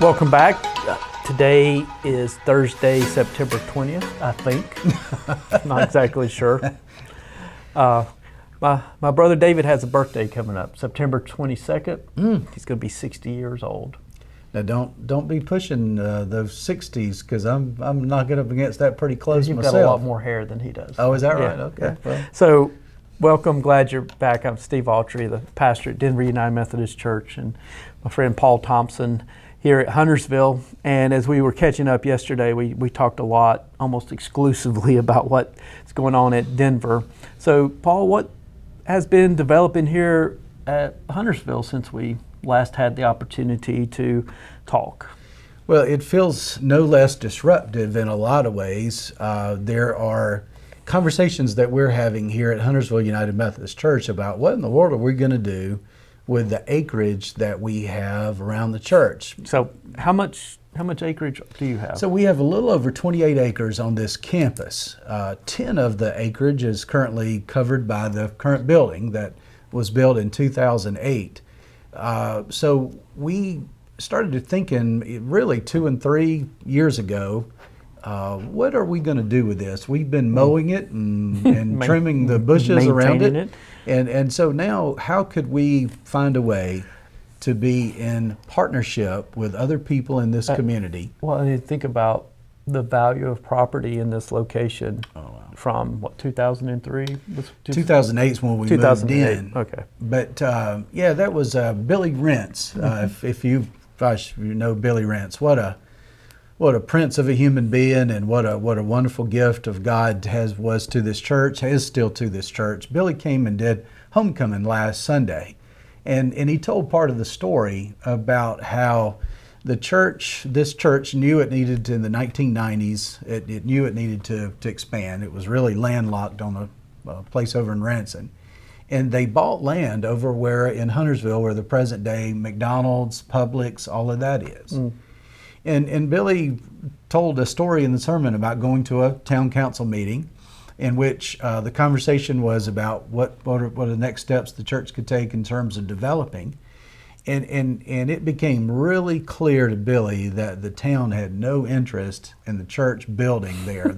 Welcome back. Today is Thursday, September 20th, I think. Not exactly sure. My brother David has a birthday coming up, September 22nd. He's going to be 60 years old. Now don't be pushing those 60s, because I'm knocking up against that pretty close You've myself. got a lot more hair than he does. Oh, is that right? Yeah, Okay. yeah. Well. So, welcome. Glad you're back. I'm Steve Autrey, the pastor at Denver United Methodist Church, and my friend Paul Thompson here at Huntersville. And as we were catching up yesterday, we talked a lot, almost exclusively, about what's going on at Denver. So, Paul, what has been developing here at Huntersville since we last had the opportunity to talk? Well, it feels no less disruptive in a lot of ways. There are conversations that we're having here at Huntersville United Methodist Church about what in the world are we going to do with the acreage that we have around the church. So how much acreage do you have? So we have a little over 28 acres on this campus. 10 of the acreage is currently covered by the current building that was built in 2008. So we started thinking really 2 and 3 years ago, what are we going to do with this? We've been mowing it and trimming the bushes around it. And so now, how could we find a way to be in partnership with other people in this community? Well, I mean, think about the value of property in this location from, what, 2003? 2008 is when we moved in. Okay. But yeah, that was Billy Rentz. If you know Billy Rentz, what a prince of a human being, and what a wonderful gift of God was to this church, is still to this church. Billy came and did homecoming last Sunday, and he told part of the story about how this church knew it needed to, in the 1990s, it knew it needed to expand. It was really landlocked on a place over in Ranson. And they bought land over where in Huntersville, where the present day McDonald's, Publix, all of that is. And Billy told a story in the sermon about going to a town council meeting in which the conversation was about what are the next steps the church could take in terms of developing. And it became really clear to Billy that the town had no interest in the church building there.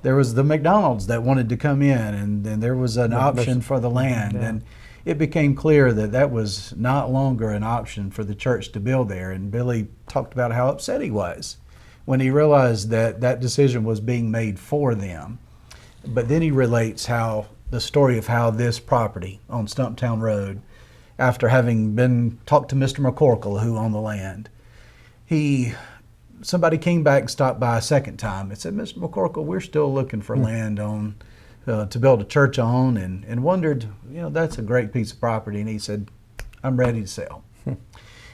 There was the McDonald's that wanted to come in, and then there was an option for the land. Yeah. And it became clear that was not longer an option for the church to build there. And Billy talked about how upset he was when he realized that decision was being made for them. But then he relates the story of how this property on Stumptown Road, after having been talked to Mr. McCorkle, who owned the land, somebody came back and stopped by a second time and said, "Mr. McCorkle, we're still looking for land to build a church on," and wondered, that's a great piece of property. And he said, "I'm ready to sell."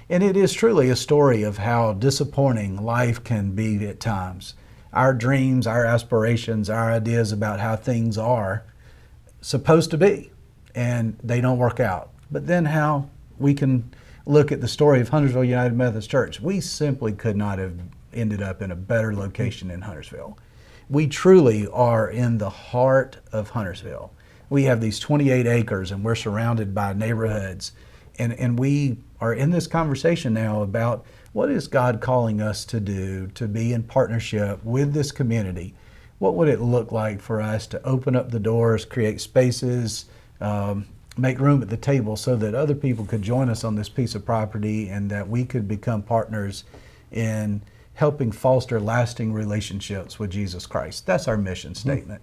And it is truly a story of how disappointing life can be at times. Our dreams, our aspirations, our ideas about how things are supposed to be, and they don't work out. But then how we can look at the story of Huntersville United Methodist Church. We simply could not have ended up in a better location in Huntersville. We truly are in the heart of Huntersville. We have these 28 acres and we're surrounded by neighborhoods. And we are in this conversation now about what is God calling us to do to be in partnership with this community. What would it look like for us to open up the doors, create spaces, make room at the table so that other people could join us on this piece of property, and that we could become partners in helping foster lasting relationships with Jesus Christ. That's our mission statement.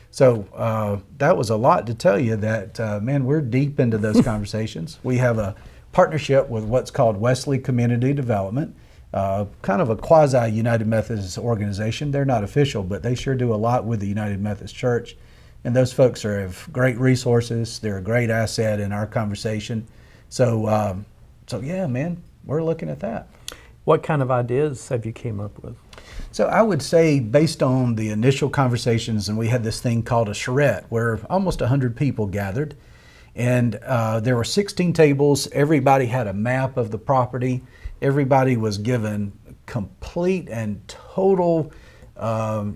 So that was a lot to tell you that, man, we're deep into those conversations. We have a partnership with what's called Wesley Community Development, kind of a quasi-United Methodist organization. They're not official, but they sure do a lot with the United Methodist Church. And those folks have great resources. They're a great asset in our conversation. So yeah, man, we're looking at that. What kind of ideas have you came up with? So I would say, based on the initial conversations, and we had this thing called a charrette where almost 100 people gathered, and there were 16 tables. Everybody had a map of the property. Everybody was given complete and total,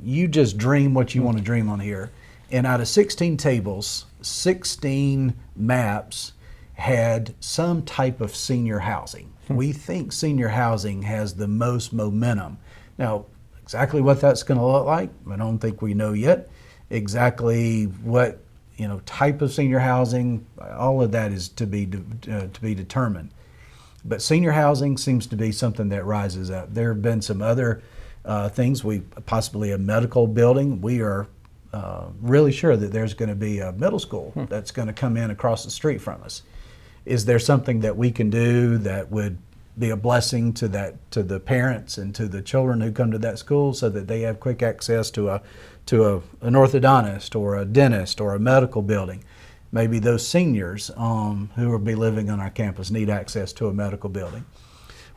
you just dream what you want to dream on here. And out of 16 tables, 16 maps had some type of senior housing. We think senior housing has the most momentum. Now, exactly what that's going to look like, I don't think we know yet. Exactly what type of senior housing, all of that is to be determined. But senior housing seems to be something that rises up. There have been some other things. Possibly a medical building. We are really sure that there's going to be a middle school that's going to come in across the street from us. Is there something that we can do that would be a blessing to the parents and to the children who come to that school, so that they have quick access to an orthodontist or a dentist or a medical building? Maybe those seniors who will be living on our campus need access to a medical building.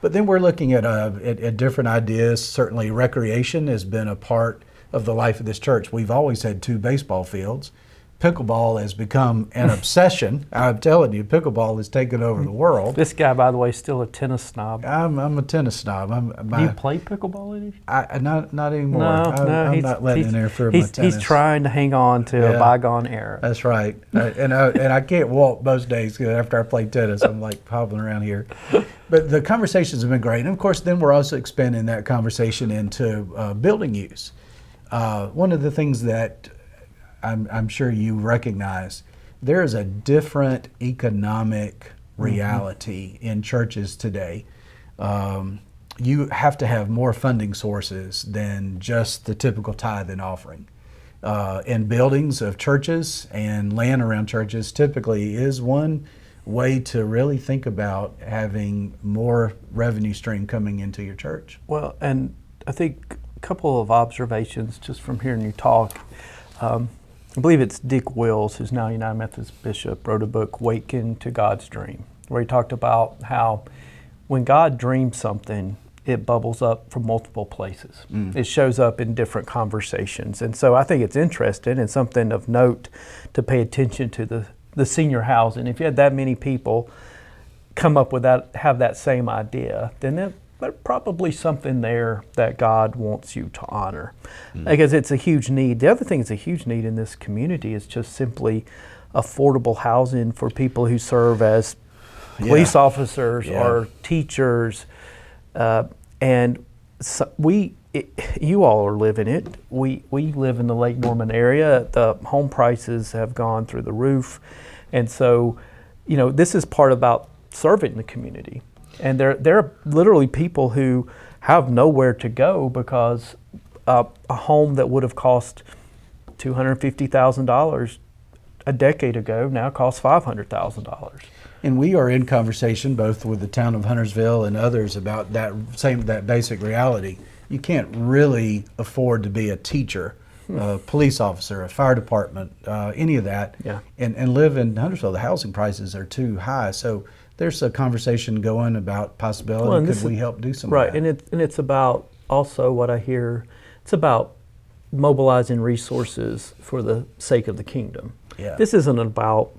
But then we're looking at different ideas. Certainly recreation has been a part of the life of this church. We've always had 2 baseball fields. Pickleball has become an obsession. I'm telling you, pickleball has taken over the world. This guy, by the way, is still a tennis snob. I'm a tennis snob. Do you play pickleball any? Not anymore. I'm not letting it interfere with my tennis. He's trying to hang on to a bygone era. That's right. And I can't walk most days after I play tennis. I'm like hobbling around here. But the conversations have been great. And of course, then we're also expanding that conversation into building use. One of the things that I'm sure you recognize, there is a different economic reality in churches today. You have to have more funding sources than just the typical tithe and offering. And buildings of churches and land around churches typically is one way to really think about having more revenue stream coming into your church. Well, and I think a couple of observations just from hearing you talk. I believe it's Dick Wills, who's now United Methodist Bishop, wrote a book, Waken to God's Dream, where he talked about how when God dreams something, it bubbles up from multiple places. It shows up in different conversations. And so I think it's interesting and something of note to pay attention to the senior housing. If you had that many people come up with that, have that same idea, then there's probably something there that God wants you to honor, because it's a huge need. The other thing that's a huge need in this community is just simply affordable housing for people who serve as police officers or teachers, and so you all are living it. We live in the Lake Norman area. The home prices have gone through the roof, and so this is part about serving the community. And there are literally people who have nowhere to go because a home that would have cost $250,000 a decade ago now costs $500,000. And we are in conversation both with the town of Huntersville and others about that basic reality. You can't really afford to be a teacher, a police officer, a fire department, any of that, and live in Huntersville. The housing prices are too high. So there's a conversation going about possibility. Well, could we help do some of that? And it's about also what I hear. It's about mobilizing resources for the sake of the kingdom. Yeah. This isn't about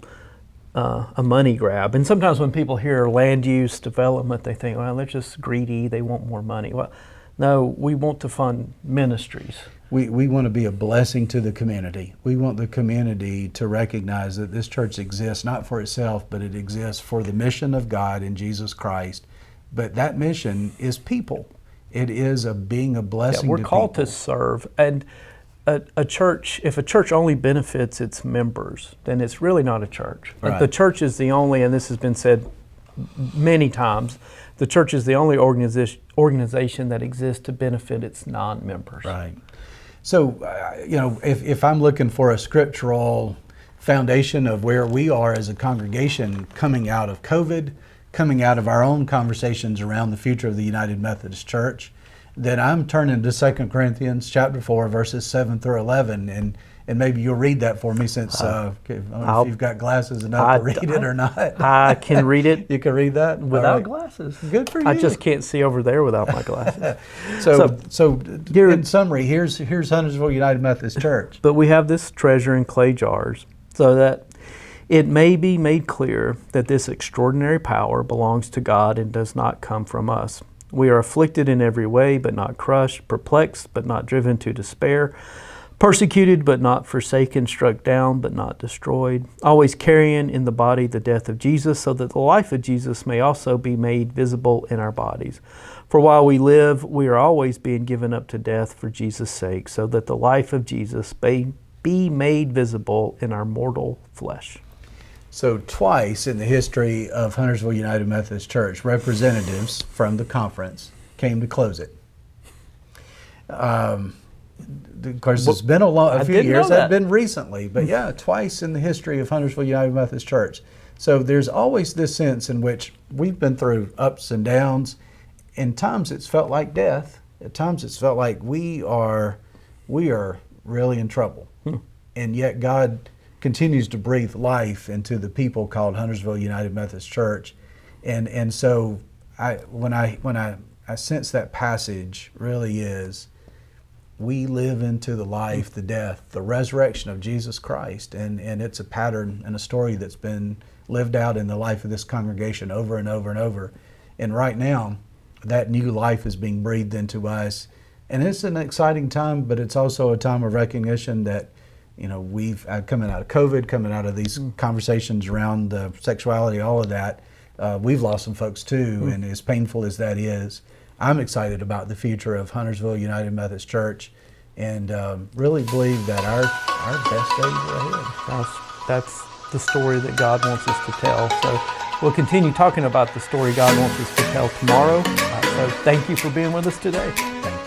a money grab. And sometimes when people hear land use development, they think, well, they're just greedy. They want more money. Well, no, we want to fund ministries. We want to be a blessing to the community. We want the community to recognize that this church exists not for itself, but it exists for the mission of God in Jesus Christ. But that mission is people. It is being a blessing to people. We're called to serve. And a church, if a church only benefits its members, then it's really not a church. Right. The church is the only, and this has been said many times, the church is the only organization that exists to benefit its non-members. Right. So, if I'm looking for a scriptural foundation of where we are as a congregation coming out of COVID, coming out of our own conversations around the future of the United Methodist Church, then I'm turning to 2 Corinthians chapter 4, verses 7 through 11, and maybe you'll read that for me since I don't know if you've got glasses enough to read it or not. I can read it. You can read that? Without glasses. Good for you. I just can't see over there without my glasses. So in summary, here's Huntersville United Methodist Church. But we have this treasure in clay jars so that it may be made clear that this extraordinary power belongs to God and does not come from us. We are afflicted in every way, but not crushed, perplexed, but not driven to despair, Persecuted but not forsaken, struck down but not destroyed, always carrying in the body the death of Jesus, so that the life of Jesus may also be made visible in our bodies. For while we live, we are always being given up to death for Jesus' sake, so that the life of Jesus may be made visible in our mortal flesh. So twice in the history of Huntersville United Methodist Church, representatives from the conference came to close it. Of course, it's been a few years. That's been recently, but yeah, twice in the history of Huntersville United Methodist Church. So there's always this sense in which we've been through ups and downs. In times it's felt like death. At times it's felt like we are really in trouble. And yet God continues to breathe life into the people called Huntersville United Methodist Church. And so when I sense that passage really is, we live into the life, the death, the resurrection of Jesus Christ. And it's a pattern and a story that's been lived out in the life of this congregation over and over and over. And right now, that new life is being breathed into us. And it's an exciting time, but it's also a time of recognition that, you know, we've coming out of COVID, coming out of these conversations around sexuality, all of that, we've lost some folks too. And as painful as that is, I'm excited about the future of Huntersville United Methodist Church, and really believe that our best days are ahead. That's the story that God wants us to tell. So we'll continue talking about the story God wants us to tell tomorrow. So thank you for being with us today. Thank you.